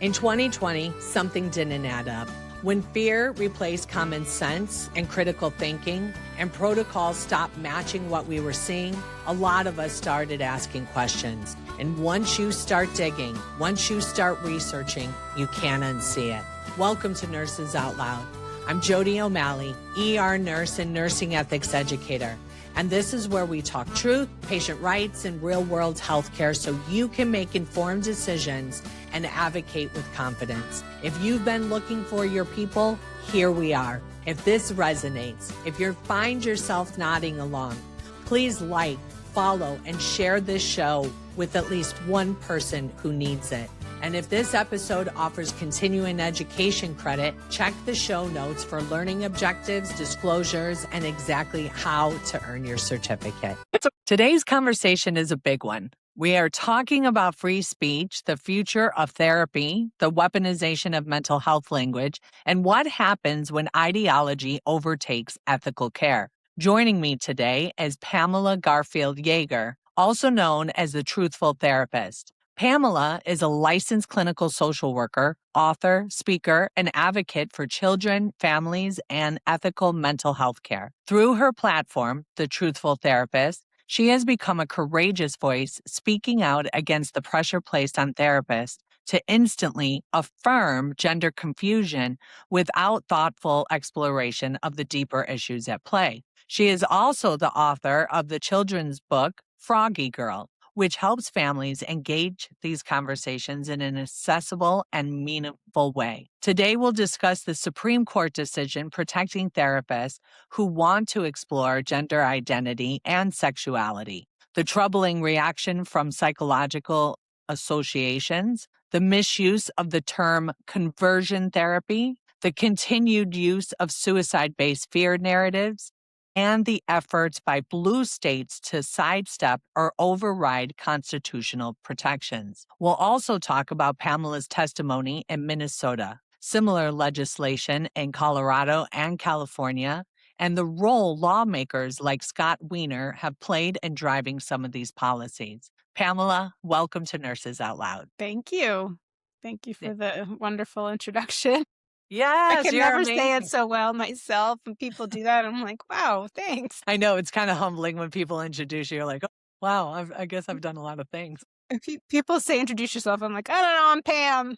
In 2020, something didn't add up. When fear replaced common sense and critical thinking, and protocols stopped matching what we were seeing, a lot of us started asking questions. And once you start digging, once you start researching, you can't unsee it. Welcome to Nurses Out Loud. I'm Jodi O'Malley, ER nurse and nursing ethics educator. And this is where we talk truth, patient rights, and real-world healthcare so you can make informed decisions and advocate with confidence. If you've been looking for your people, here we are. If this resonates, if you find yourself nodding along, please like, follow, and share this show with at least one person who needs it. And if this episode offers continuing education credit, check the show notes for learning objectives, disclosures, and exactly how to earn your certificate. Today's conversation is a big one. We are talking about free speech, the future of therapy, the weaponization of mental health language, and what happens when ideology overtakes ethical care. Joining me today is Pamela Garfield Yeager, also known as the Truthful Therapist. Pamela is a licensed clinical social worker, author, speaker, and advocate for children, families, and ethical mental health care. Through her platform, The Truthful Therapist, she has become a courageous voice speaking out against the pressure placed on therapists to instantly affirm gender confusion without thoughtful exploration of the deeper issues at play. She is also the author of the children's book, Froggy Girl, which helps families engage these conversations in an accessible and meaningful way. Today, we'll discuss the Supreme Court decision protecting therapists who want to explore gender identity and sexuality, the troubling reaction from psychological associations, the misuse of the term conversion therapy, the continued use of suicide-based fear narratives, and the efforts by blue states to sidestep or override constitutional protections. We'll also talk about Pamela's testimony in Minnesota, similar legislation in Colorado and California, and the role lawmakers like Scott Wiener have played in driving some of these policies. Pamela, welcome to Nurses Out Loud. Thank you. Thank you for the wonderful introduction. Yes, I can you're never amazing. say it so well myself, and people do that. I'm like, wow, thanks. I know, it's kind of humbling when people introduce you. You're like, oh, wow, I guess I've done a lot of things. If people say introduce yourself, I'm like, I don't know, I'm Pam.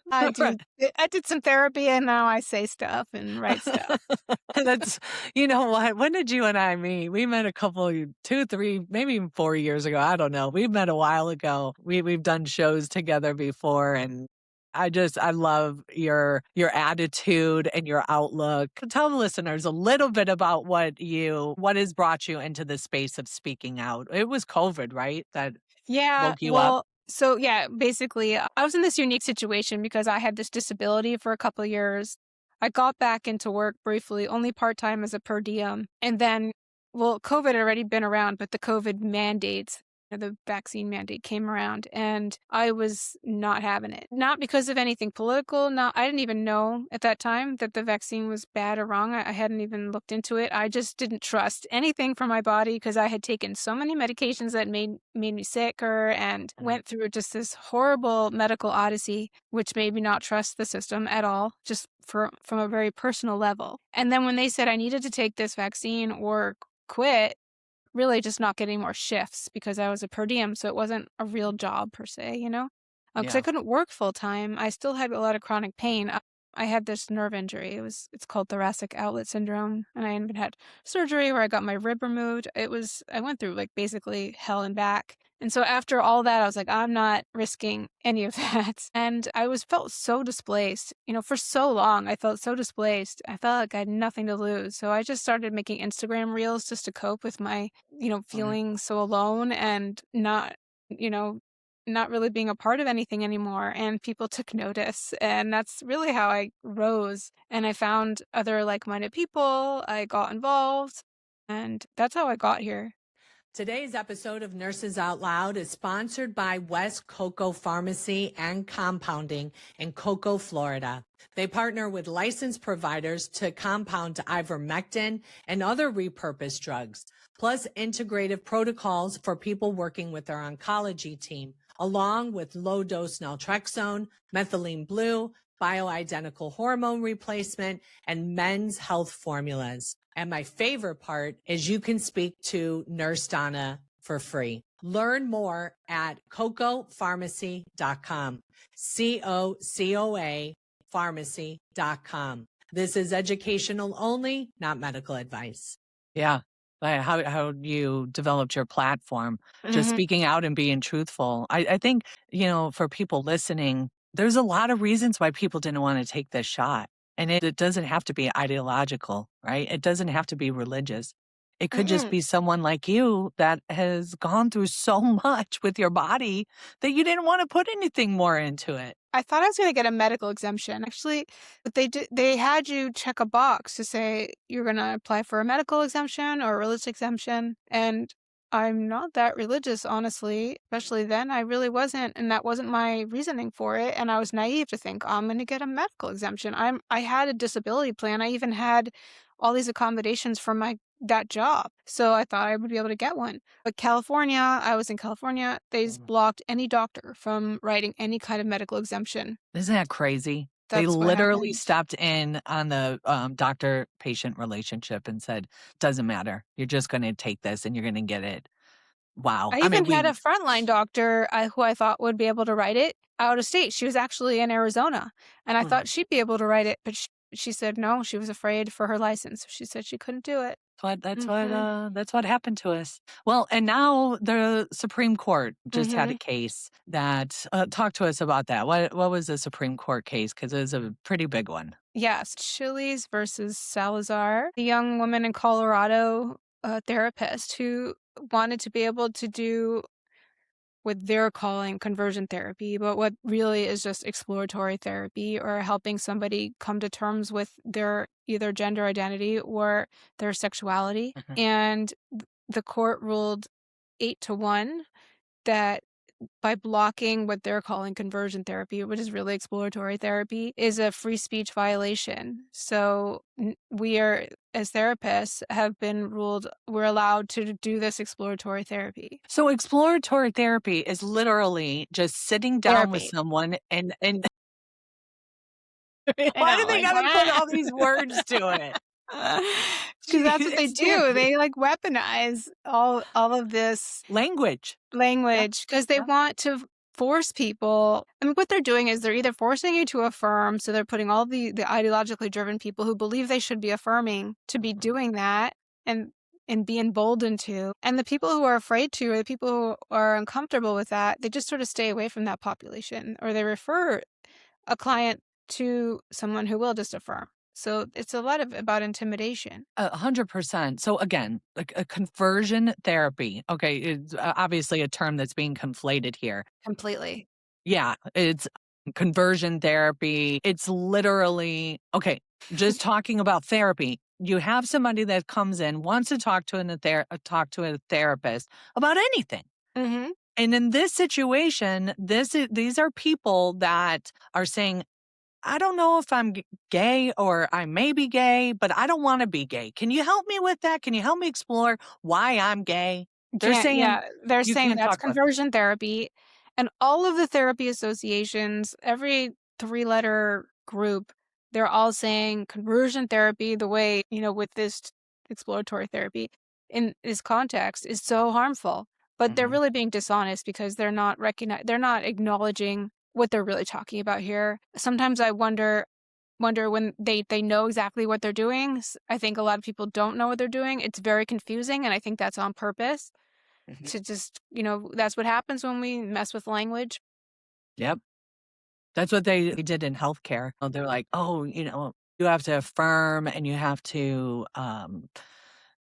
I did some therapy, and now I say stuff and write stuff. That's, you know what? When did you and I meet? We met a couple, 2, 3, maybe even 4 years ago. I don't know. We met a while ago. We've done shows together before, and I love your attitude and your outlook. Tell the listeners a little bit about what has brought you into the space of speaking out. It was COVID, right? That woke you up. So yeah, basically, I was in this unique situation because I had this disability for a couple of years. I got back into work briefly, only part-time as a per diem. And then, COVID had already been around, but the COVID mandates, the vaccine mandate came around, and I was not having it. Not because of anything political. I didn't even know at that time that the vaccine was bad or wrong. I hadn't even looked into it. I just didn't trust anything from my body because I had taken so many medications that made me sicker and went through just this horrible medical odyssey, which made me not trust the system at all, just from a very personal level. And then when they said I needed to take this vaccine or quit, really just not getting more shifts because I was a per diem, so it wasn't a real job per se, because I couldn't work full time. I still had a lot of chronic pain. I had this nerve injury. It's called thoracic outlet syndrome, and I even had surgery where I got my rib removed. I went through like basically hell and back. And so after all that, I was like, I'm not risking any of that. And felt so displaced. For so long, I felt so displaced. I felt like I had nothing to lose. So I just started making Instagram reels just to cope with my, feeling so alone and not really being a part of anything anymore. And people took notice. And that's really how I rose. And I found other like-minded people. I got involved. And that's how I got here. Today's episode of Nurses Out Loud is sponsored by West Cocoa Pharmacy and Compounding in Cocoa, Florida. They partner with licensed providers to compound ivermectin and other repurposed drugs, plus integrative protocols for people working with their oncology team, along with low-dose naltrexone, methylene blue, bioidentical hormone replacement, and men's health formulas. And my favorite part is you can speak to Nurse Donna for free. Learn more at cocopharmacy.com. COCOA pharmacy.com. This is educational only, not medical advice. Yeah. How you developed your platform, just speaking out and being truthful. I think, for people listening, there's a lot of reasons why people didn't want to take this shot. And it doesn't have to be ideological, right? It doesn't have to be religious. It could just be someone like you that has gone through so much with your body that you didn't want to put anything more into it. I thought I was going to get a medical exemption. Actually, but they had you check a box to say you're going to apply for a medical exemption or a religious exemption. And I'm not that religious, honestly, especially then. I really wasn't. And that wasn't my reasoning for it. And I was naive to think I'm going to get a medical exemption. I had a disability plan. I even had all these accommodations from that job. So I thought I would be able to get one. But I was in California, they just blocked any doctor from writing any kind of medical exemption. Isn't that crazy? They That's what literally happened. stepped in on the doctor-patient relationship and said, doesn't matter. You're just going to take this and you're going to get it. Wow. I even had a frontline doctor who I thought would be able to write it out of state. She was actually in Arizona, and I thought she'd be able to write it, but she said no. She was afraid for her license. She said she couldn't do it. That's what happened to us. Well, and now the Supreme Court just had a case that talk to us about that. What was the Supreme Court case? Because it was a pretty big one. Yes, Chiles versus Salazar, a young woman in Colorado, a therapist who wanted to be able to do what they're calling conversion therapy, but what really is just exploratory therapy or helping somebody come to terms with their either gender identity or their sexuality. And the court ruled 8-1 that by blocking what they're calling conversion therapy, which is really exploratory therapy, is a free speech violation. So we are, as therapists, have been ruled we're allowed to do this exploratory therapy. So exploratory therapy is literally just sitting down with someone and why do they gotta put all these words to it? Because that's what they do. They weaponize all of this language because they want to force people. I mean, what they're doing is they're either forcing you to affirm, so they're putting all the ideologically driven people who believe they should be affirming to be doing that and be emboldened to. And the people who are afraid to, or the people who are uncomfortable with that, they just sort of stay away from that population, or they refer a client to someone who will just affirm. So it's a lot about intimidation. 100%. So again, like a conversion therapy. Okay, it's obviously a term that's being conflated here. Completely. Yeah, it's conversion therapy. It's literally, okay, just talking about therapy. You have somebody that comes in, wants to talk to a therapist about anything. And in this situation, these are people that are saying, I don't know if I'm gay or I may be gay, but I don't want to be gay. Can you help me with that? Can you help me explore why I'm gay? They're saying that's conversion therapy. And all of the therapy associations, every 3-letter group, they're all saying conversion therapy, the way, with this exploratory therapy in this context is so harmful. But they're really being dishonest because they're not acknowledging what they're really talking about here. Sometimes I wonder when they know exactly what they're doing. I think a lot of people don't know what they're doing. It's very confusing, and I think that's on purpose to just, that's what happens when we mess with language. Yep. That's what they did in healthcare. They're like, oh, you have to affirm and you have to,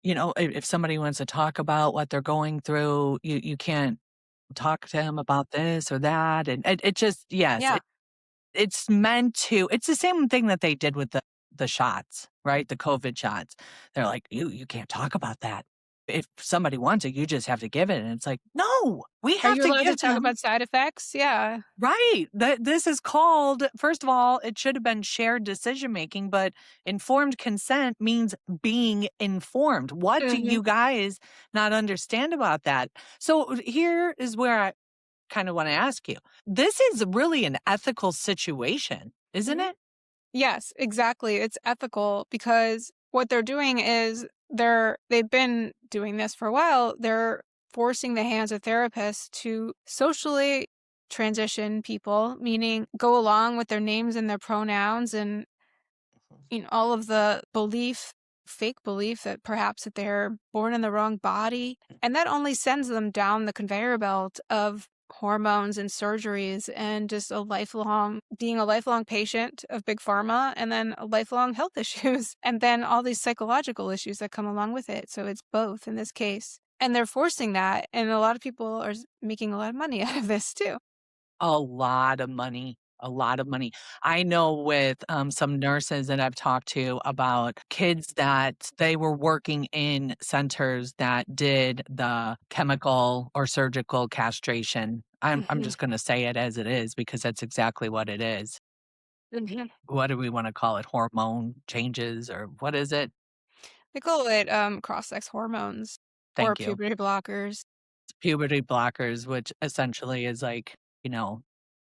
if somebody wants to talk about what they're going through, you can't talk to him about this or that. And it just, yes, Yeah. It's meant to, it's the same thing that they did with the shots, right? The COVID shots. They're like, you can't talk about that. If somebody wants it, you just have to give it. And it's like, no, we have to allowed give to talk about side effects. Yeah. Right. This is called, first of all, it should have been shared decision-making, but informed consent means being informed. What do you guys not understand about that? So here is where kind of want to ask you. This is really an ethical situation, isn't it? Yes, exactly. It's ethical because what they're doing is they've been doing this for a while. They're forcing the hands of therapists to socially transition people, meaning go along with their names and their pronouns and all of the fake belief that perhaps that they're born in the wrong body. And that only sends them down the conveyor belt of hormones and surgeries and just being a lifelong patient of big pharma and then a lifelong health issues and then all these psychological issues that come along with it. So it's both in this case. And they're forcing that. And a lot of people are making a lot of money out of this too. A lot of money. A lot of money. I know with some nurses that I've talked to about kids that they were working in centers that did the chemical or surgical castration. I'm just going to say it as it is because that's exactly what it is. What do we want to call it? Hormone changes or what is it? They call it cross-sex hormones or Thank you. puberty blockers. Puberty blockers, which essentially is like, you know,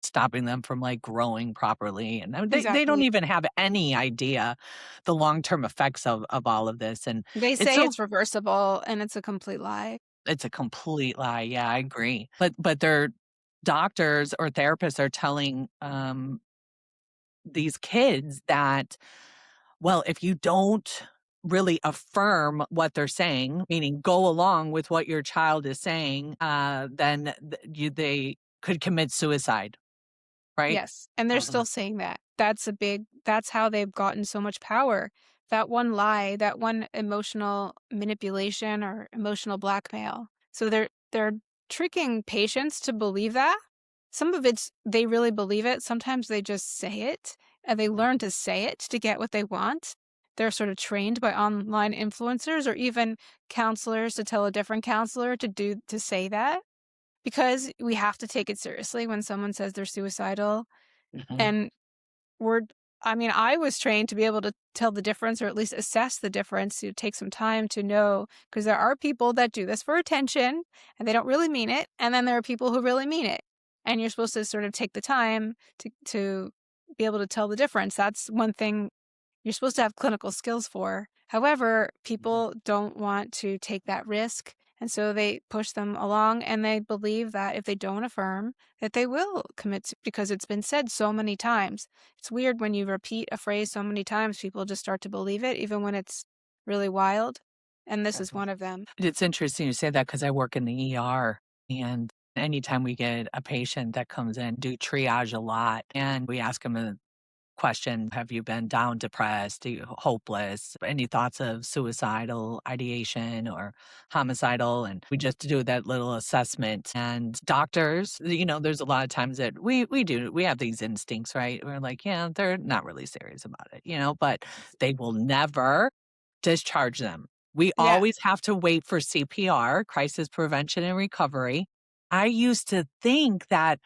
stopping them from like growing properly. And they don't Exactly. even have any idea the long-term effects of all of this. And They it's say so it's reversible, and it's a complete lie. it's a complete lie. Yeah, I agree. But their doctors or therapists are telling these kids that, well, if you don't really affirm what they're saying, meaning go along with what your child is saying, then they could commit suicide, right? Yes, and they're still saying that. That's how they've gotten so much power. That one lie, that one emotional manipulation or emotional blackmail. So they're tricking patients to believe that. Some of it's they really believe it. Sometimes they just say it and they learn to say it to get what they want. They're sort of trained by online influencers or even counselors to tell a different counselor to say that because we have to take it seriously when someone says they're suicidal. Mhm. And we're I mean, I was trained to be able to tell the difference or at least assess the difference. To take some time to know because there are people that do this for attention and they don't really mean it. And then there are people who really mean it. And you're supposed to sort of take the time to be able to tell the difference. That's one thing you're supposed to have clinical skills for. However, people don't want to take that risk. And so they push them along and they believe that if they don't affirm, that they will because it's been said so many times. It's weird when you repeat a phrase so many times, people just start to believe it, even when it's really wild. And this is one of them. It's interesting you say that because I work in the ER, and anytime we get a patient that comes in, do triage a lot, and we ask them a question, have you been down, depressed, hopeless, any thoughts of suicidal ideation or homicidal? And we just do that little assessment. And doctors, there's a lot of times that we have these instincts, right? We're like, yeah, they're not really serious about it, but they will never discharge them. We Yeah. always have to wait for CPR, crisis prevention and recovery. I used to think that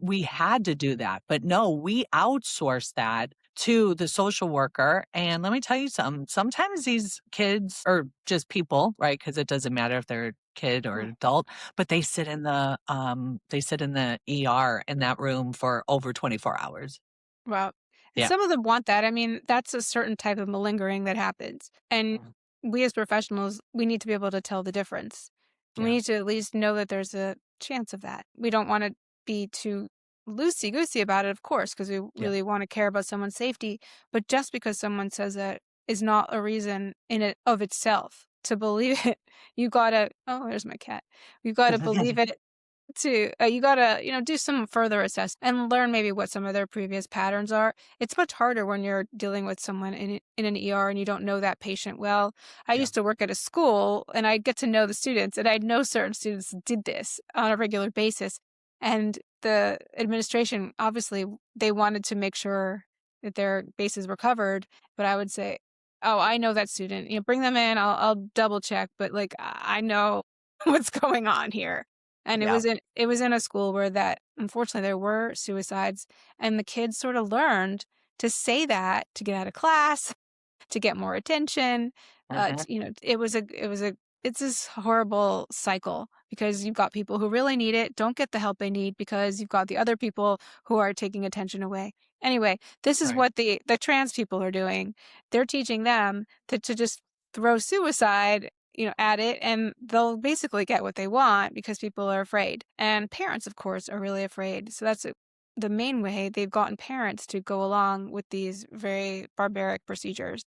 we had to do that, but no, we outsource that to the social worker. And let me tell you something, sometimes these kids or just people, right? Because it doesn't matter if they're a kid or an adult, but they sit in the ER in that room for over 24 hours. Wow. And Yeah. some of them want that. I mean, that's a certain type of malingering that happens. And we as professionals, we need to be able to tell the difference. We Yeah. need to at least know that there's a chance of that. We don't want to be too loosey goosey about it, of course, because we Yeah. really want to care about someone's safety. But just because someone says that is not a reason in it of itself to believe it. You gotta, oh, there's my cat. You gotta believe it you gotta do some further assessment and learn maybe what some of their previous patterns are. It's much harder when you're dealing with someone in an ER and you don't know that patient well. I Yeah. used to work at a school and I get to know the students, and I know certain students did this on a regular basis, and the administration obviously they wanted to make sure that their bases were covered. But I would say, oh, I know that student, bring them in, I'll double check, but like I know what's going on here. And Yeah. it was in a school where that unfortunately there were suicides, and the kids sort of learned to say that to get out of class, to get more attention. Mhm. It was a it's this horrible cycle because you've got people who really need it, don't get the help they need because you've got the other people who are taking attention away. Anyway, this is Right. what the trans people are doing. They're teaching them to just throw suicide, at it, and they'll basically get what they want because people are afraid. And parents, of course, are really afraid. So that's the main way they've gotten parents to go along with these very barbaric procedures.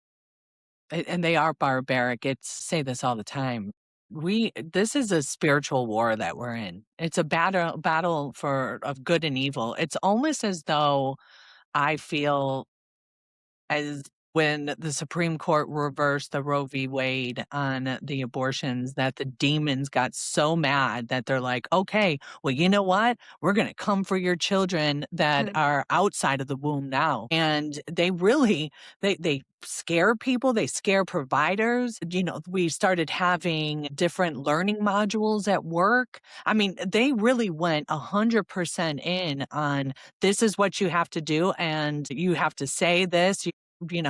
And they are barbaric. It's say this all the time. This is a spiritual war that we're in. It's a battle for of good and evil. It's almost as though I feel as when the Supreme Court reversed the Roe v. Wade on the abortions, that the demons got so mad that they're like, okay, well, you know what? We're going to come for your children that are outside of the womb now. And they really, they scare people, they scare providers. We started having different learning modules at work. I mean, they really went 100% in on this is what you have to do. And you have to say this. If you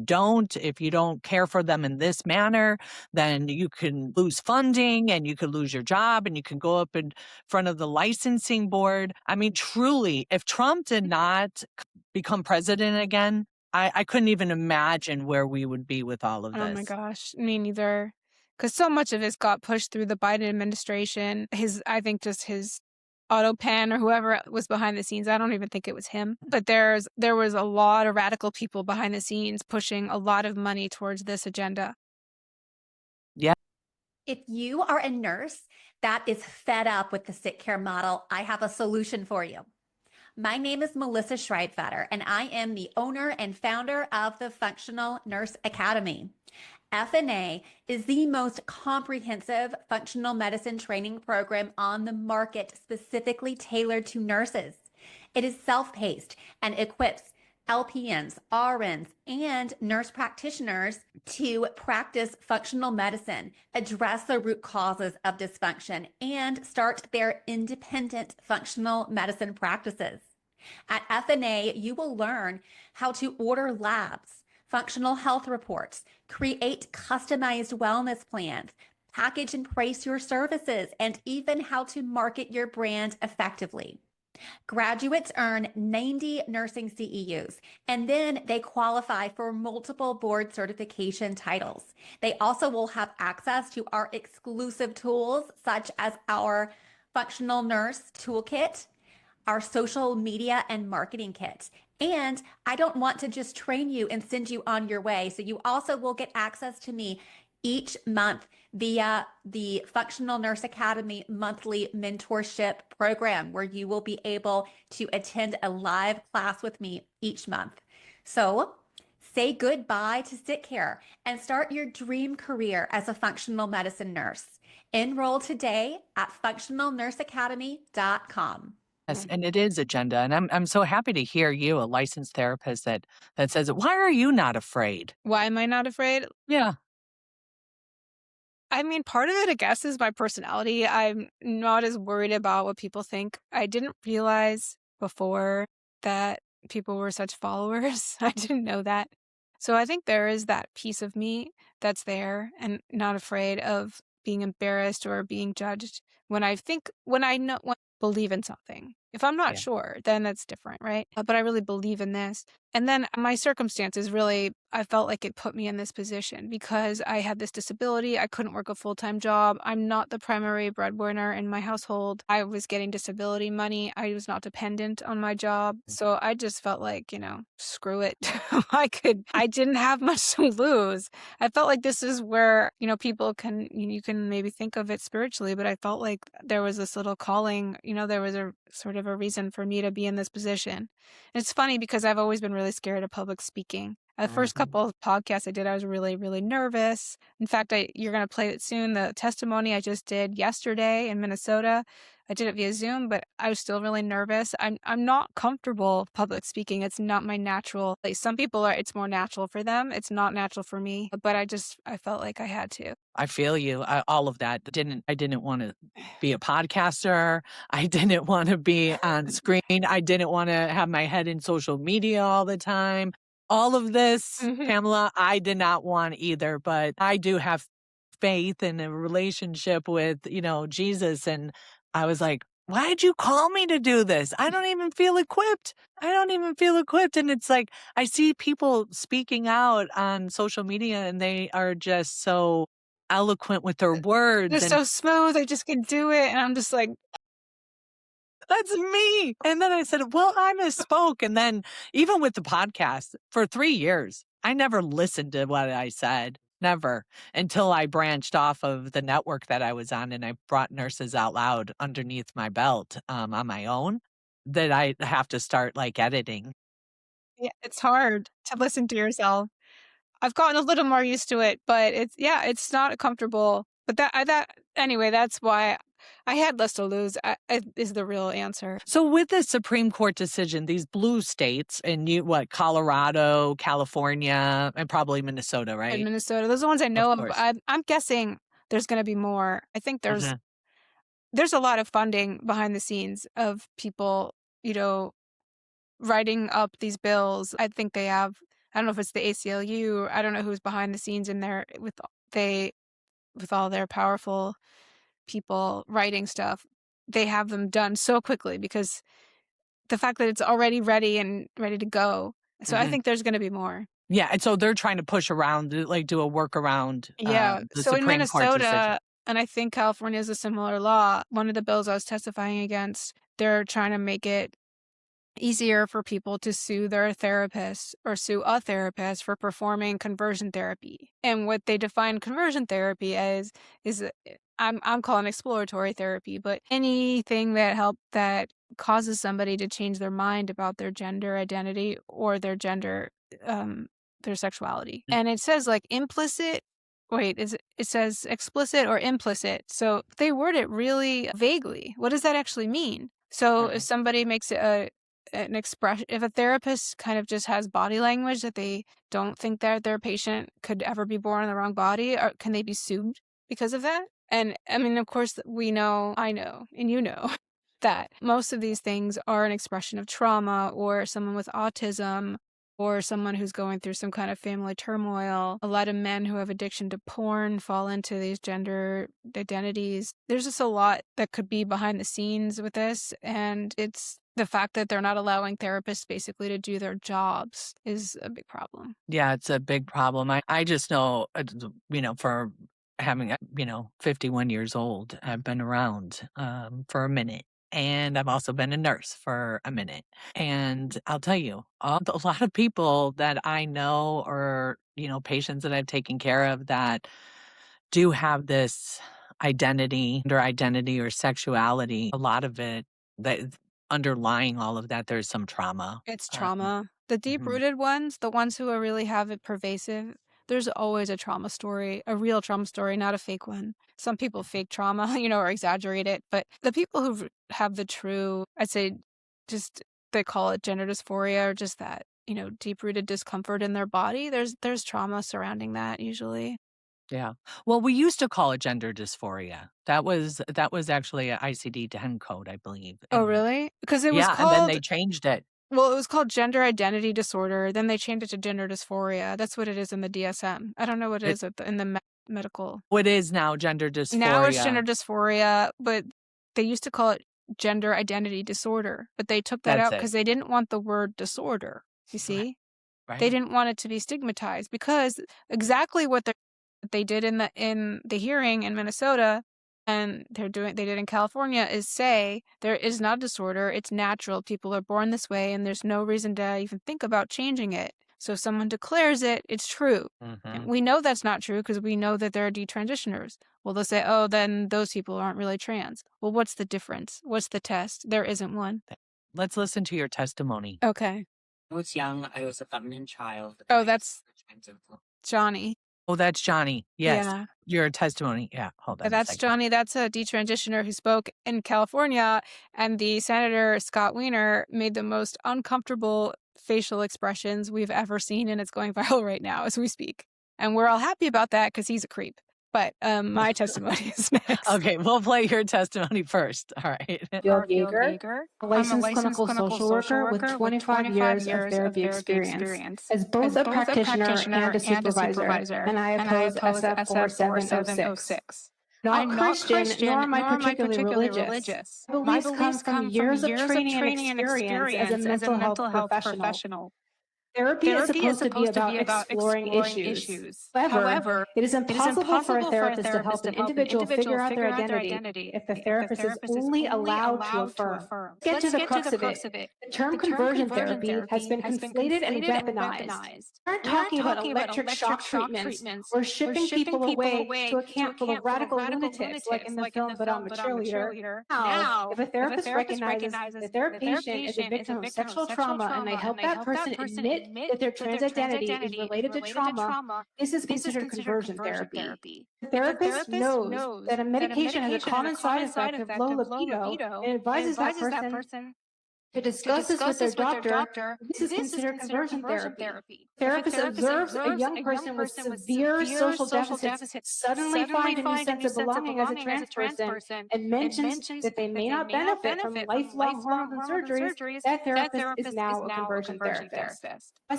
don't care for them in this manner, then you can lose funding and you could lose your job and you can go up in front of the licensing board. I mean, truly, if Trump did not become president again, I couldn't even imagine where we would be with all of this. Oh my gosh, me neither. Because so much of this got pushed through the Biden administration. I think just his AutoPen or whoever was behind the scenes. I don't even think it was him. But there was a lot of radical people behind the scenes pushing a lot of money towards this agenda. Yeah. If you are a nurse that is fed up with the sick care model, I have a solution for you. My name is Melissa Schreibfetter, and I am the owner and founder of the Functional Nurse Academy. FNA is the most comprehensive functional medicine training program on the market, specifically tailored to nurses. It is self-paced and equips LPNs, RNs, and nurse practitioners to practice functional medicine, address the root causes of dysfunction, and start their independent functional medicine practices. At FNA, you will learn how to order labs, functional health reports, create customized wellness plans, package and price your services, and even how to market your brand effectively. Graduates earn 90 nursing CEUs, and then they qualify for multiple board certification titles. They also will have access to our exclusive tools, such as our Functional Nurse Toolkit, our social media and marketing kit. And I don't want to just train you and send you on your way. So you also will get access to me each month via the Functional Nurse Academy monthly mentorship program, where you will be able to attend a live class with me each month. So say goodbye to sick care and start your dream career as a functional medicine nurse. Enroll today at functionalnurseacademy.com. Yes, and it is agenda. And I'm so happy to hear you, a licensed therapist, that says, why are you not afraid? Why am I not afraid? Yeah. I mean, part of it, I guess, is my personality. I'm not as worried about what people think. I didn't realize before that people were such followers. I didn't know that. So I think there is that piece of me that's there and not afraid of being embarrassed or being judged when I believe in something. If I'm not sure, then that's different, right? But I really believe in this. And then my circumstances really, I felt like it put me in this position because I had this disability. I couldn't work a full-time job. I'm not the primary breadwinner in my household. I was getting disability money. I was not dependent on my job. So I just felt like, screw it. I didn't have much to lose. I felt like this is where, people you can maybe think of it spiritually, but I felt like there was this little calling, there was a sort of a reason for me to be in this position. And it's funny because I've always been really scared of public speaking. The first couple of podcasts I did, I was really, really nervous. In fact, you're going to play it soon. The testimony I just did yesterday in Minnesota, I did it via Zoom, but I was still really nervous. I'm not comfortable public speaking. It's not my natural. Like some people it's more natural for them. It's not natural for me. But I felt like I had to. I feel you. All of that. I didn't want to be a podcaster. I didn't want to be on screen. I didn't want to have my head in social media all the time. All of this, Pamela, I did not want either, but I do have faith and a relationship with, Jesus. And I was like, why'd you call me to do this? I don't even feel equipped. I don't even feel equipped. And it's like, I see people speaking out on social media and they are just so eloquent with their words. They're And so smooth. They just can do it. And I'm just like, that's me. And then I said, well, I misspoke. And then even with the podcast for 3 years, I never listened to what I said. Never, until I branched off of the network that I was on and I brought Nurses Out Loud underneath my belt on my own, that I have to start like editing. yeah, it's hard to listen to yourself. I've gotten a little more used to it, but it's not comfortable. But anyway, that's why I had less to lose is the real answer. So with the Supreme Court decision, these blue states and Colorado, California, and probably Minnesota, In right? Minnesota, those are the ones I know of. course. I'm guessing there's going to be more. I think Uh-huh. there's a lot of funding behind the scenes of people, writing up these bills. I think they have, I don't know if it's the ACLU, I don't know who's behind the scenes in there with all their powerful people writing stuff. They have them done so quickly because the fact that it's already ready and ready to go. So I Mhm. think there's going to be more. Yeah, and so they're trying to push around, like do a workaround Yeah. the So in Supreme Court decision. Minnesota, and I think California has a similar law, one of the bills I was testifying against, they're trying to make it easier for people to sue their therapist or sue a therapist for performing conversion therapy. And what they define conversion therapy as is I'm calling exploratory therapy, but anything that causes somebody to change their mind about their gender identity or their gender their sexuality. And it says like implicit. Wait, it says explicit or implicit. So they word it really vaguely. What does that actually mean? So if somebody makes it an expression, if a therapist kind of just has body language that they don't think that their patient could ever be born in the wrong body, or can they be sued because of that? And I mean, of course, I know, and that most of these things are an expression of trauma or someone with autism or someone who's going through some kind of family turmoil. A lot of men who have addiction to porn fall into these gender identities. There's just a lot that could be behind the scenes with this. And it's the fact that they're not allowing therapists basically to do their jobs is a big problem. Yeah, it's a big problem. I just know, for having, 51 years old, I've been around for a minute. And I've also been a nurse for a minute. And I'll tell you, a lot of people that I know or, patients that I've taken care of that do have this identity or sexuality, a lot of it that underlying all of that, there's some trauma. It's trauma. The Mhm. deep-rooted ones, the ones who really have it pervasive, there's always a trauma story, a real trauma story, not a fake one. Some people fake trauma, or exaggerate it, but the people who have the true, I'd say, just they call it gender dysphoria or just that, deep-rooted discomfort in their body, there's trauma surrounding that usually. Yeah. Well, we used to call it gender dysphoria. That was actually a ICD-10 code, I believe. Oh, And really? Because it was yeah, and then called they changed it. Well, it was called gender identity disorder. Then they changed it to gender dysphoria. That's what it is in the DSM. I don't know what it It is in the medical. what is now gender Now it's gender dysphoria. dysphoria, but they used to call it gender identity disorder. But they took that That's out it. because they didn't want the word disorder. You Right. see, they Right. didn't want it to be stigmatized they did in the hearing in Minnesota. And they did in California is say there is not a disorder. It's natural. People are born this way and there's no reason to even think about changing it. So if someone declares it, it's true. And Mhm. we know that's not true because we know that there are detransitioners. Well, they'll say, oh, then those people aren't really trans. Well, what's the difference? What's the test? There isn't one. Let's listen to your testimony. Okay. I was young. I was a feminine child. Oh, I that's experienced influence. Johnny. Oh, that's Johnny. Yes. Yeah. Your testimony. Yeah. Hold on a That's second. Johnny. That's a detransitioner who spoke in California, and the Senator Scott Wiener made the most uncomfortable facial expressions we've ever seen, and it's going viral right now as we speak. And we're all happy about that because he's a creep. But my testimony is next. Okay, we'll play your testimony first. All right. Jodi Yeager, a licensed clinical social worker with 25 years of therapy experience, as both a practitioner and a supervisor, and I oppose SF 4706. Not Christian, nor am I particularly religious. My beliefs come from years of training and experience as a mental health professional. Therapy is supposed to be about exploring issues. However, it is impossible for a therapist to help an individual figure out their identity if the therapist is only allowed to affirm. Let's get to the crux of it. The term conversion therapy has been conflated and weaponized. We're not talking about electric shock treatments or shipping people away to a camp full of radical lunatics like in the film But I'm a Cheerleader. Now, if a therapist recognizes that their patient is a victim of sexual trauma and they help that person admit that their trans identity is related to trauma, this is considered conversion therapy. The therapist knows that a medication has a common side effect of low libido and advises that person to discuss this with their doctor. This is considered conversion therapy. Therapist observes a young person with severe social deficits suddenly find a new sense of belonging as a trans person and mentions that they may not benefit from lifelong hormones and surgeries. That therapist is now a conversion therapist.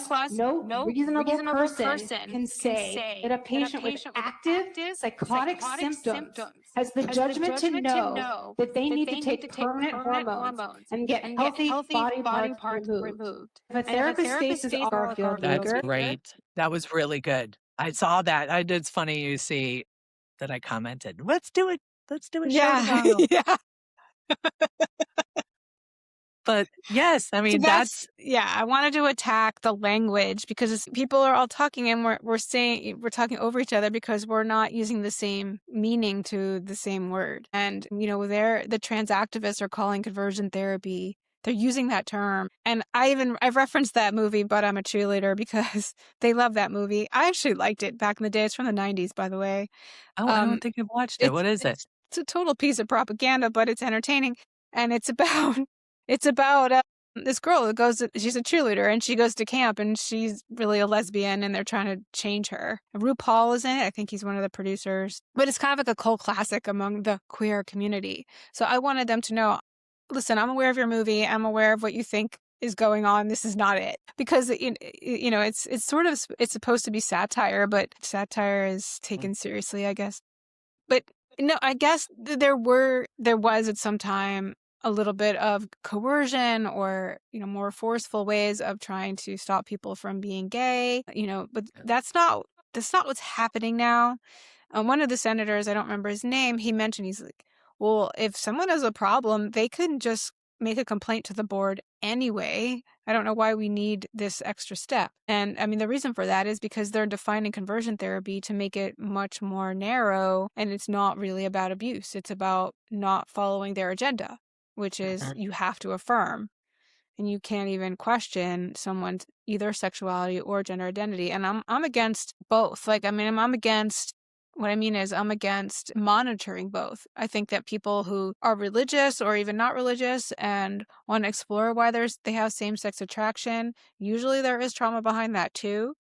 Plus, no reasonable person can say that a patient with active psychotic symptoms has the judgment to know that they need to take permanent hormones and get healthy body parts removed. If a therapist faces Garfield, That's great. That was really good. I saw that. It's funny you see that I commented. Let's do it. Let's do a show tomorrow. Yeah. But yes, I mean, that's I wanted to attack the language because people are all talking and we're talking over each other because we're not using the same meaning to the same word. And the trans activists are calling conversion therapy. They're using that term. And I've referenced that movie, But I'm a Cheerleader, because they love that movie. I actually liked it back in the day. It's from the 90s, by the way. Oh, I don't think I've watched it. What is it? It's a total piece of propaganda, but it's entertaining. And it's about this girl who she's a cheerleader and she goes to camp and she's really a lesbian and they're trying to change her. RuPaul is in it. I think he's one of the producers. But it's kind of like a cult classic among the queer community. So I wanted them to know, listen, I'm aware of your movie. I'm aware of what you think is going on. This is not it. Because, it's supposed to be satire, but satire is taken seriously, I guess. But no, I guess there was at some time a little bit of coercion or, more forceful ways of trying to stop people from being gay, but that's not what's happening now. One of the senators, I don't remember his name, he mentioned, he's like, well, if someone has a problem, they can just make a complaint to the board anyway. I don't know why we need this extra step. And I mean, the reason for that is because they're defining conversion therapy to make it much more narrow. And it's not really about abuse. It's about not following their agenda, which is you have to affirm. And you can't even question someone's either sexuality or gender identity. And I'm against both. I'm against monitoring both. I think that people who are religious or even not religious and want to explore why they have same-sex attraction, usually there is trauma behind that too.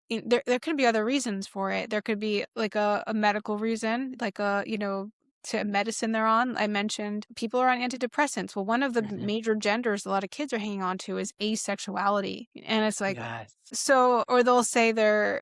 There could be other reasons for it. There could be like a medical reason, like to medicine they're on. I mentioned people are on antidepressants. Well, one of the major genders a lot of kids are hanging on to is asexuality. And it's like, so, or they'll say they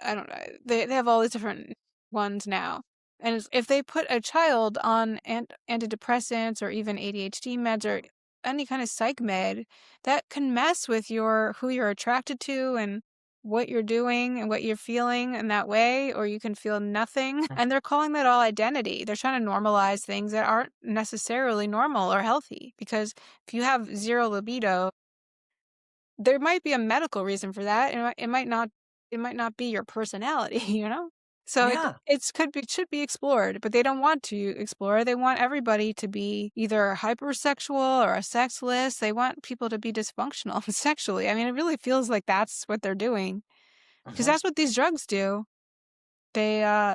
have all these different ones now. And if they put a child on antidepressants or even ADHD meds or any kind of psych med, that can mess with who you're attracted to and what you're doing and what you're feeling in that way, or you can feel nothing. And they're calling that all identity. They're trying to normalize things that aren't necessarily normal or healthy. Because if you have zero libido, there might be a medical reason for that. It might not be your personality, So it should be explored, but they don't want to explore. They want everybody to be either hypersexual or a sexless. They want people to be dysfunctional sexually. I mean, it really feels like that's what they're doing, because that's what these drugs do. They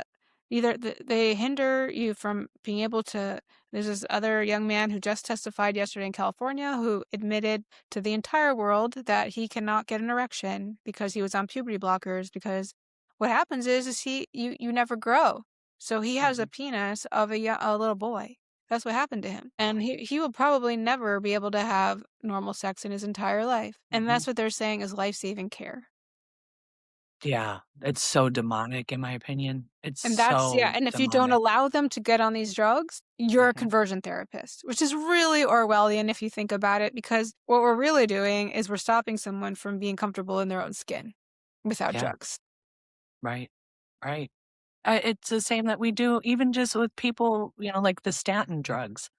they hinder you from being able to. There's this other young man who just testified yesterday in California who admitted to the entire world that he cannot get an erection because he was on puberty blockers, because what happens is you never grow. So he has a penis of a little boy. That's what happened to him. And he will probably never be able to have normal sex in his entire life. And that's what they're saying is life-saving care. Yeah, it's so demonic in my opinion. It's And that's, so and if you don't demonic. allow them to get on these drugs, you're a conversion therapist, which is really Orwellian if you think about it, because what we're really doing is we're stopping someone from being comfortable in their own skin without Yeah. drugs. Right. Right. It's the same that we do even just with people, like the statin drugs.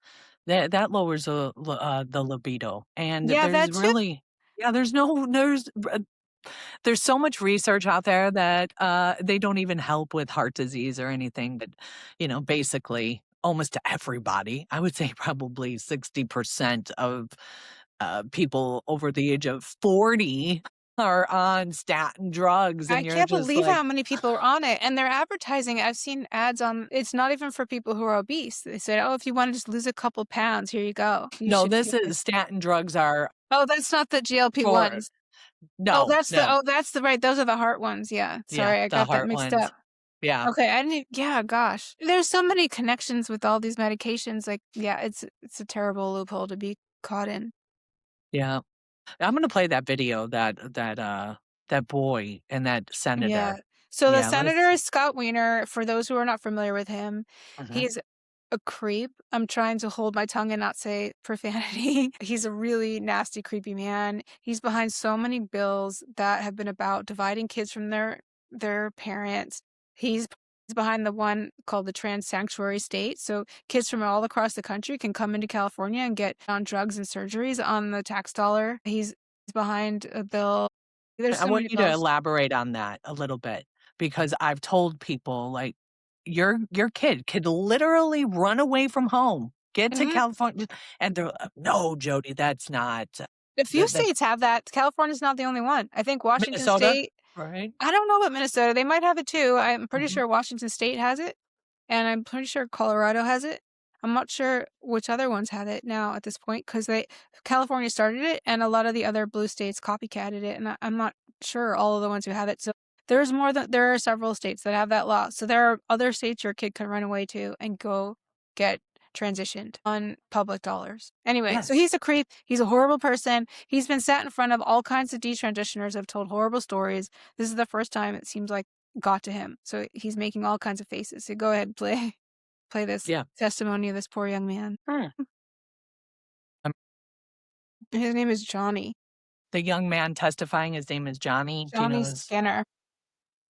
That lowers the libido. And Yeah, that too. there's so much research out there that they don't even help with heart disease or anything. But, basically almost to everybody, I would say probably 60% of people over the age of 40 are on statin drugs. And I you're can't just believe like, how many people are on it. And they're advertising. I've seen ads on, it's not even for people who are obese. They said, oh, if you want to just lose a couple pounds, here you go. no, this is statin drugs are Oh, that's not the GLP-1s. no, that's no. that's the right. Those are the heart ones. Yeah. Sorry, Yeah, I the got that heart mixed ones. up. Yeah. Okay, I didn't. Yeah, gosh, there's so many connections with all these medications. Like, yeah, it's a terrible loophole to be caught in. Yeah. I'm gonna play that video that boy and that senator. Yeah. So the Yeah, senator is Scott Wiener. For those who are not familiar with him, Mhm. he's a creep. I'm trying to hold my tongue and not say profanity. He's a really nasty, creepy man. He's behind so many bills that have been about dividing kids from their parents. He's behind the one called the Trans Sanctuary State. So kids from all across the country can come into California and get on drugs and surgeries on the tax dollar. He's behind a bill. There's I so want many you to bills. elaborate on that a little bit because I've told people like your kid could literally run away from home, get to Mhm. California, and they're no, Jodi, that's not A few that states have that. California's not the only one. I think Washington Minnesota, State. right? I don't know about Minnesota. They might have it too. I'm pretty Mhm. sure Washington State has it, and I'm pretty sure Colorado has it. I'm not sure which other ones have it now at this point because California started it, and a lot of the other blue states copycatted it, and I'm not sure all of the ones who have it. So there are several states that have that law. So there are other states your kid can run away to and go get transitioned on public dollars. Anyway, so he's a creep. He's a horrible person. He's been sat in front of all kinds of detransitioners have told horrible stories. This is the first time it seems like got to him. So he's making all kinds of faces. So go ahead, play this testimony of this poor young man. His name is Johnny. The young man testifying, his name is Johnny. Johnny Skinner.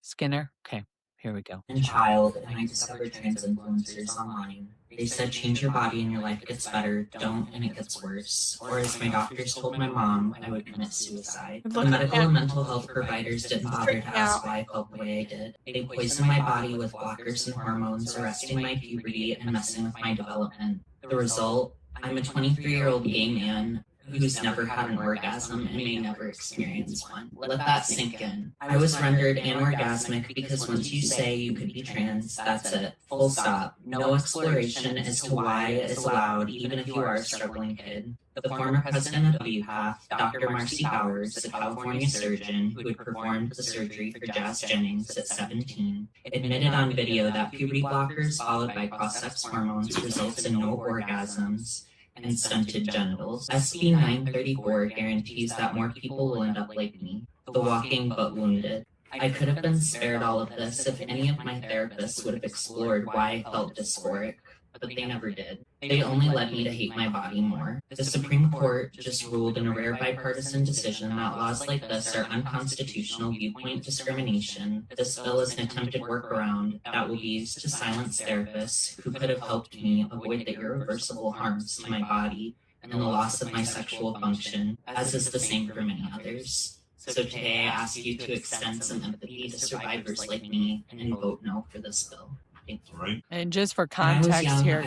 Skinner? Okay, here we go. Child, and I discovered trans influencers online. They said, change your body and your life gets better, don't and it gets worse. Or as my doctors told my mom, I would commit suicide. The medical and mental health providers didn't bother to ask why I felt the way I did. They poisoned my body with blockers and hormones, arresting my puberty and messing with my development. The result? I'm a 23-year-old gay man who's never had an orgasm and may never experience one. Let that sink in. I was rendered anorgasmic because once you say you could be trans, that's it. Full stop. No exploration as to why it is allowed, even if you are a struggling kid. The former president of WPATH, Dr. Marcy Bowers, the California surgeon who had performed the surgery for Jazz Jennings at 17, admitted on video that puberty blockers followed by cross-sex hormones results in no orgasms and stunted genitals. SB 934 guarantees that more people will end up like me, the walking but wounded. I could have been spared all of this if any of my therapists would have explored why I felt dysphoric, but they never did. They only led me to hate my body more. The Supreme Court just ruled in a rare bipartisan decision that laws like this are unconstitutional viewpoint discrimination. This bill is an attempted workaround that will be used to silence therapists who could have helped me avoid the irreversible harms to my body and the loss of my sexual function, as is the same for many others. So today I ask you to extend some empathy to survivors like me and vote no for this bill. Thank you. Right. And just for context here,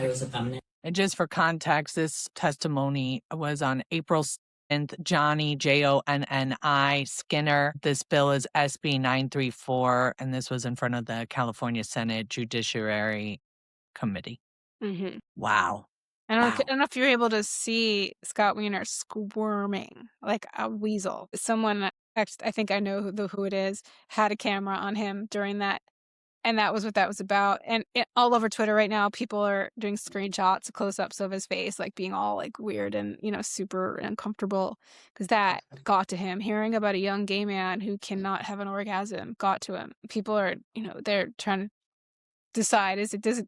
this testimony was on April 7th. Johnny, Jonni Skinner. This bill is SB 934, and this was in front of the California Senate Judiciary Committee. Mm-hmm. Wow. I don't know if you're able to see Scott Wiener squirming like a weasel. Someone, I think I know who it is, had a camera on him during that And that was what that was about. And all over Twitter right now, people are doing screenshots, close-ups of his face, like being all like weird and, super uncomfortable, because that got to him. Hearing about a young gay man who cannot have an orgasm got to him. People are, they're trying to decide,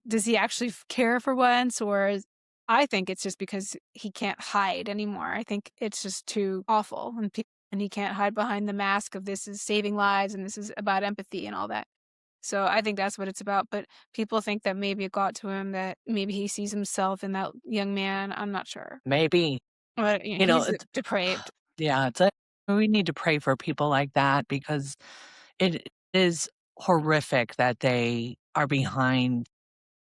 does he actually care for once, or I think it's just because he can't hide anymore. I think it's just too awful, and he can't hide behind the mask of this is saving lives and this is about empathy and all that. So I think that's what it's about. But people think that maybe it got to him, that maybe he sees himself in that young man. I'm not sure. Maybe. But he's depraved. Yeah, we need to pray for people like that, because it is horrific that they are behind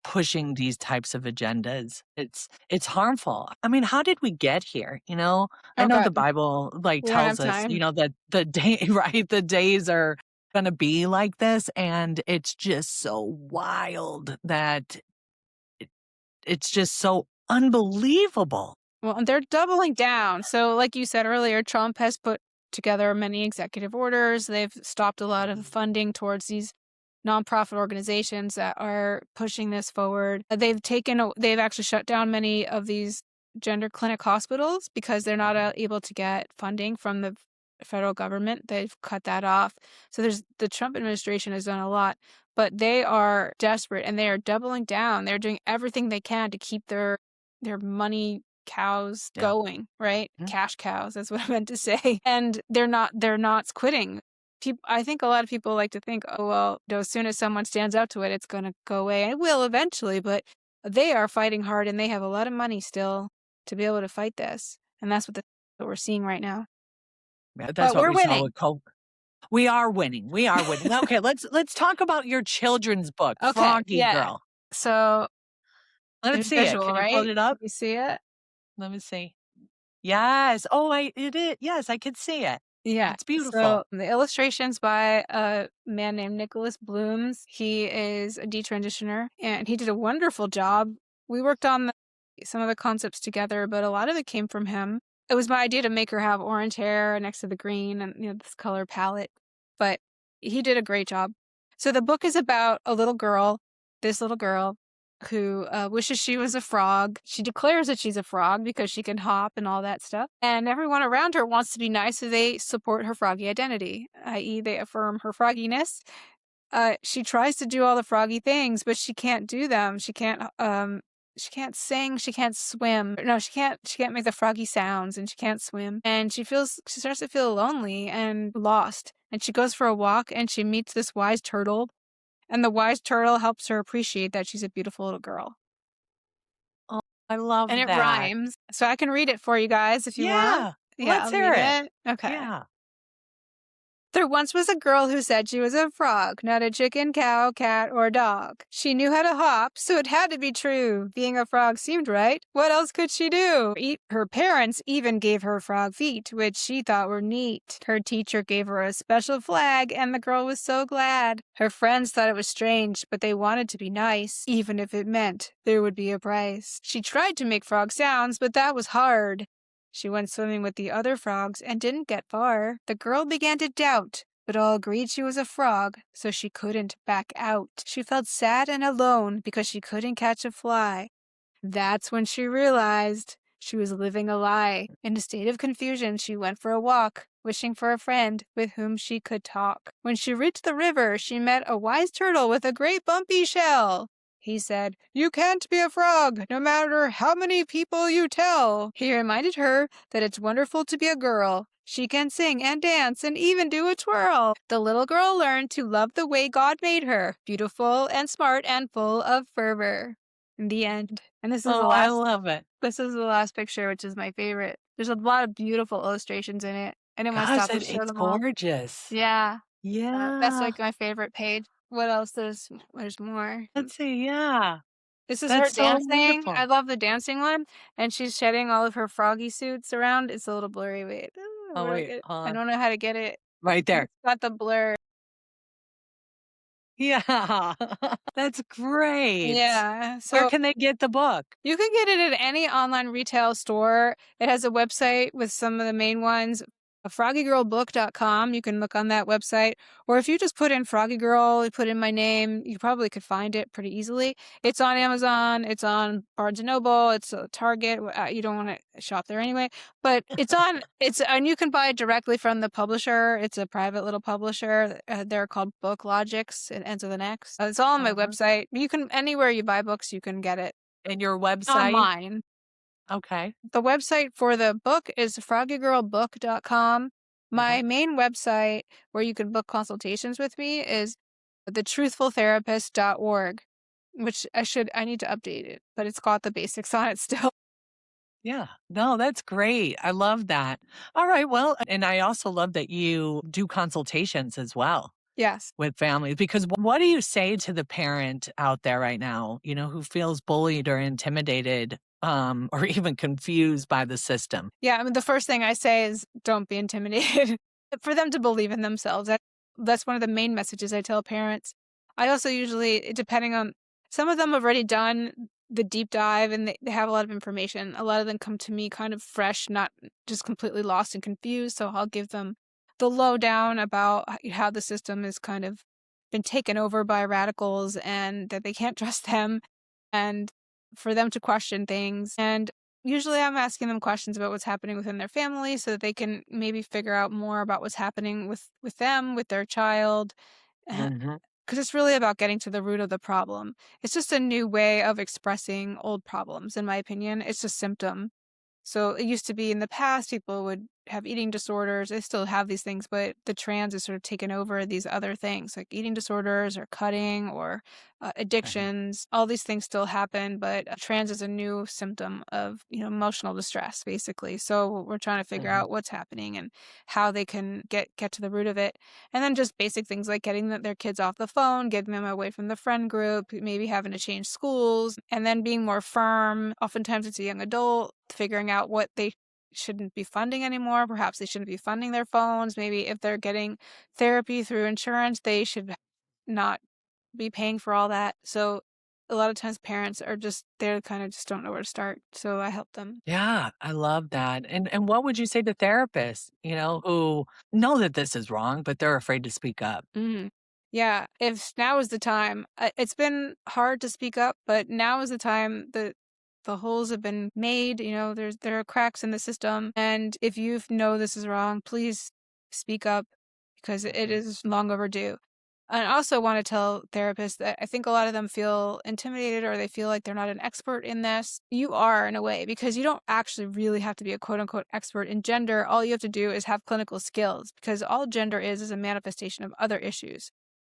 pushing these types of agendas. It's harmful. I mean, how did we get here? I know God. the Bible We don't tells have us, time. that the day, right, the days are going to be like this, and it's just so wild that it's just so unbelievable. Well, and they're doubling down. So like you said earlier, Trump has put together many executive orders. They've stopped a lot of funding towards these nonprofit organizations that are pushing this forward. They've actually shut down many of these gender clinic hospitals because they're not able to get funding from the federal government. They've cut that off. So the Trump administration has done a lot, but they are desperate and they are doubling down. They're doing everything they can to keep their money cows going, right? Mm-hmm. Cash cows, that's what I meant to say. And they're not quitting. I think a lot of people like to think, oh, well, as soon as someone stands up to it, it's going to go away. And it will eventually, but they are fighting hard and they have a lot of money still to be able to fight this. And that's what we're seeing right now. Yeah, that's but what we're we winning. saw with COVID. We are winning. Okay, let's talk about your children's book, Okay, Froggy Girl. So let's see visual, it. Can right? you hold it up? You see it? Let me see. Yes. Oh, it is. Yes, I could see it. Yeah. It's beautiful. So the illustrations by a man named Nicholas Blooms. He is a detransitioner and he did a wonderful job. We worked on some of the concepts together, but a lot of it came from him. It was my idea to make her have orange hair next to the green and this color palette, but he did a great job. So the book is about this little girl who wishes she was a frog. She declares that she's a frog because she can hop and all that stuff. And everyone around her wants to be nice, so they support her froggy identity, i.e. they affirm her frogginess. She tries to do all the froggy things, but she can't do them. She can't sing, she can't swim. No, she can't make the froggy sounds, and she can't swim. And she starts to feel lonely and lost. And she goes for a walk and she meets this wise turtle. And the wise turtle helps her appreciate that she's a beautiful little girl. Oh, I love that. And it rhymes. So I can read it for you guys if you want. Yeah, let's hear it. Okay. Yeah. There once was a girl who said she was a frog, not a chicken, cow, cat, or dog. She knew how to hop, so it had to be true. Being a frog seemed right. What else could she do? Her parents even gave her frog feet, which she thought were neat. Her teacher gave her a special flag, and the girl was so glad. Her friends thought it was strange, but they wanted to be nice, even if it meant there would be a price. She tried to make frog sounds, but that was hard. She went swimming with the other frogs and didn't get far. The girl began to doubt, but all agreed she was a frog, so she couldn't back out. She felt sad and alone because she couldn't catch a fly. That's when she realized she was living a lie. In a state of confusion, she went for a walk, wishing for a friend with whom she could talk. When she reached the river, she met a wise turtle with a great bumpy shell. He said, "You can't be a frog, no matter how many people you tell." He reminded her that it's wonderful to be a girl. She can sing and dance and even do a twirl. The little girl learned to love the way God made her, beautiful and smart and full of fervor. In the end. And this is I love it. This is the last picture, which is my favorite. There's a lot of beautiful illustrations in it. I didn't want to stop and show them all. It's gorgeous. Yeah. Yeah. That's like my favorite page. What else? There's more. Let's see. Yeah. This is That's her so dancing. wonderful. I love the dancing one. And she's shedding all of her froggy suits around. It's a little blurry. Wait. I don't know how to get it. Right there. It's got the blur. Yeah. That's great. Yeah. So where can they get the book? You can get it at any online retail store. It has a website with some of the main ones. FroggyGirlBook.com. You can look on that website. Or if you just put in Froggy Girl, you put in my name, you probably could find it pretty easily. It's on Amazon. It's on Barnes & Noble. It's a Target. You don't want to shop there anyway. But and you can buy it directly from the publisher. It's a private little publisher. They're called Book Logics. It ends with an X. It's all on my website. You can, anywhere you buy books, you can get it. And your website? Online. Okay. The website for the book is FroggyGirlBook.com. My main website where you can book consultations with me is thetruthfultherapist.org, which I need to update it, but it's got the basics on it still. Yeah. No, that's great. I love that. All right. Well, and I also love that you do consultations as well. Yes. With families, because what do you say to the parent out there right now, who feels bullied or intimidated, or even confused by the system? Yeah, I mean, the first thing I say is don't be intimidated. For them to believe in themselves. That's one of the main messages I tell parents. I also usually, depending on, some of them have already done the deep dive and they have a lot of information. A lot of them come to me kind of fresh, not just completely lost and confused. So I'll give them the lowdown about how the system has kind of been taken over by radicals and that they can't trust them, and for them to question things. And usually I'm asking them questions about what's happening within their family so that they can maybe figure out more about what's happening with them, with their child. Because it's really about getting to the root of the problem. It's just a new way of expressing old problems, in my opinion. It's a symptom. So it used to be in the past, people would have eating disorders. They still have these things, but the trans has sort of taken over these other things like eating disorders or cutting or addictions. All these things still happen, but trans is a new symptom of, emotional distress, basically. So we're trying to figure out what's happening and how they can get to the root of it. And then just basic things like getting their kids off the phone, getting them away from the friend group, maybe having to change schools, and then being more firm. Oftentimes it's a young adult, figuring out what they shouldn't be funding anymore. Perhaps they shouldn't be funding their phones. Maybe if they're getting therapy through insurance, they should not be paying for all that. So a lot of times parents are they kind of just don't know where to start. So I help them. Yeah, I love that. And what would you say to therapists, who know that this is wrong, but they're afraid to speak up? Yeah, if now is the time. It's been hard to speak up, but now is the time. The holes have been made. There are cracks in the system, and if you know this is wrong, please speak up because it is long overdue. And I also want to tell therapists that I think a lot of them feel intimidated or they feel like they're not an expert in this. You are, in a way, because you don't actually really have to be a quote-unquote expert in gender. All you have to do is have clinical skills, because all gender is a manifestation of other issues.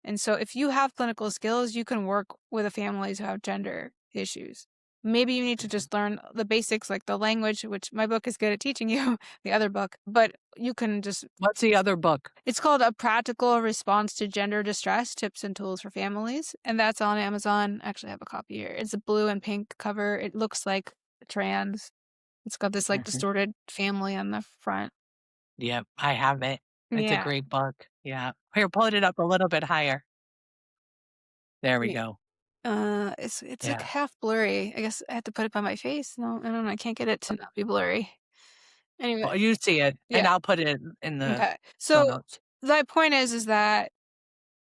And so if you have clinical skills, you can work with families who have gender issues. Maybe you need to just learn the basics, like the language, which my book is good at teaching you, the other book, but you can just... What's the other book? It's called A Practical Response to Gender Distress, Tips and Tools for Families, and that's on Amazon. Actually, I have a copy here. It's a blue and pink cover. It looks like trans. It's got this distorted family on the front. Yep, I have it. It's a great book. Yeah. Here, pull it up a little bit higher. There we go. It's like half blurry. I guess I have to put it by my face. No, I don't know. I can't get it to not be blurry. Anyway. Well, you see it, and I'll put it in the Okay. show So notes. the point is that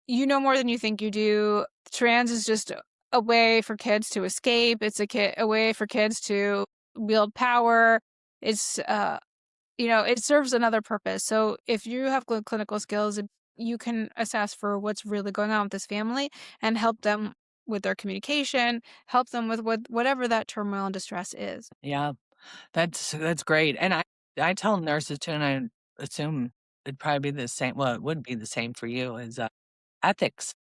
you know more than you think you do. Trans is just a way for kids to escape. It's a way for kids to wield power. It's it serves another purpose. So if you have good clinical skills, you can assess for what's really going on with this family and help them with their communication, help them with whatever that turmoil and distress is. Yeah, that's great. And I tell nurses too, and I assume it'd probably be the same. Well, it would be the same for you as ethics.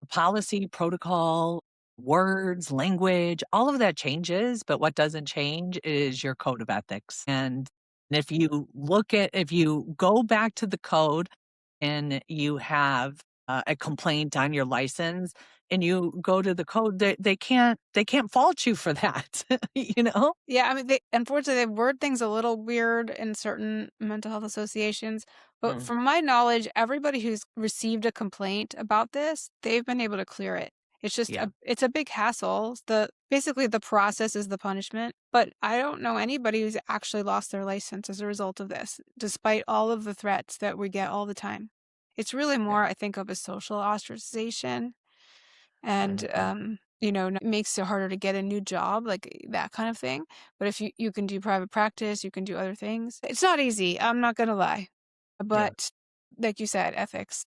Policy, protocol, words, language, all of that changes, but what doesn't change is your code of ethics. And if you go back to the code and you have a complaint on your license and you go to the code, they can't fault you for that. Yeah, I mean, unfortunately, they word things a little weird in certain mental health associations. But from my knowledge, everybody who's received a complaint about this, they've been able to clear it. It's just Yeah. it's a big hassle. Basically the process is the punishment. But I don't know anybody who's actually lost their license as a result of this, despite all of the threats that we get all the time. It's really more, I think, of a social ostracization, and it makes it harder to get a new job, like that kind of thing. But if you can do private practice, you can do other things. It's not easy. I'm not gonna lie, but like you said, ethics.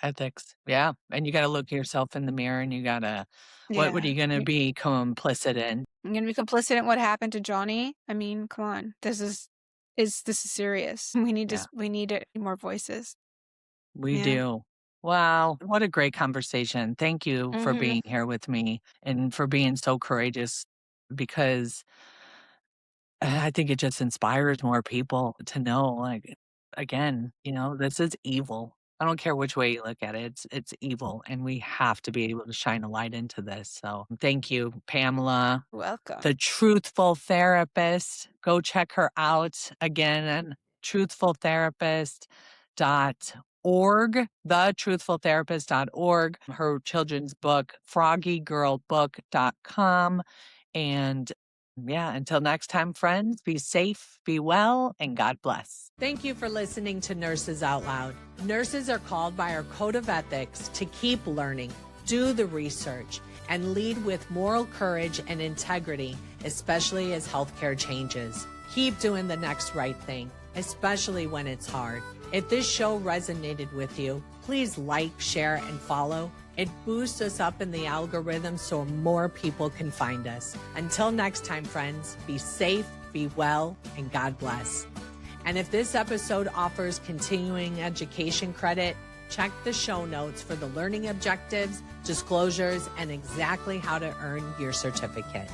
Ethics. Yeah. And you got to look yourself in the mirror and you got to, what are Yeah, you going to be complicit in? I'm gonna be complicit in what happened to Johnny. I mean, come on, this is serious. We need Yeah, more voices. we Yeah. do. Wow. What a great conversation. Thank you for Mhm. being here with me and for being so courageous, because I think it just inspires more people to know, like, again, this is evil. I don't care which way you look at it. It's evil, and we have to be able to shine a light into this. So thank you, Pamela, Welcome. the Truthful Therapist. Go check her out again, truthfultherapist.org, thetruthfultherapist.org, her children's book, FroggyGirlBook.com. And yeah, until next time, friends, be safe, be well, and God bless. Thank you for listening to Nurses Out Loud. Nurses are called by our code of ethics to keep learning, do the research, and lead with moral courage and integrity, especially as healthcare changes. Keep doing the next right thing, especially when it's hard. If this show resonated with you, please like, share, and follow. It boosts us up in the algorithm so more people can find us. Until next time, friends, be safe, be well, and God bless. And if this episode offers continuing education credit, check the show notes for the learning objectives, disclosures, and exactly how to earn your certificate.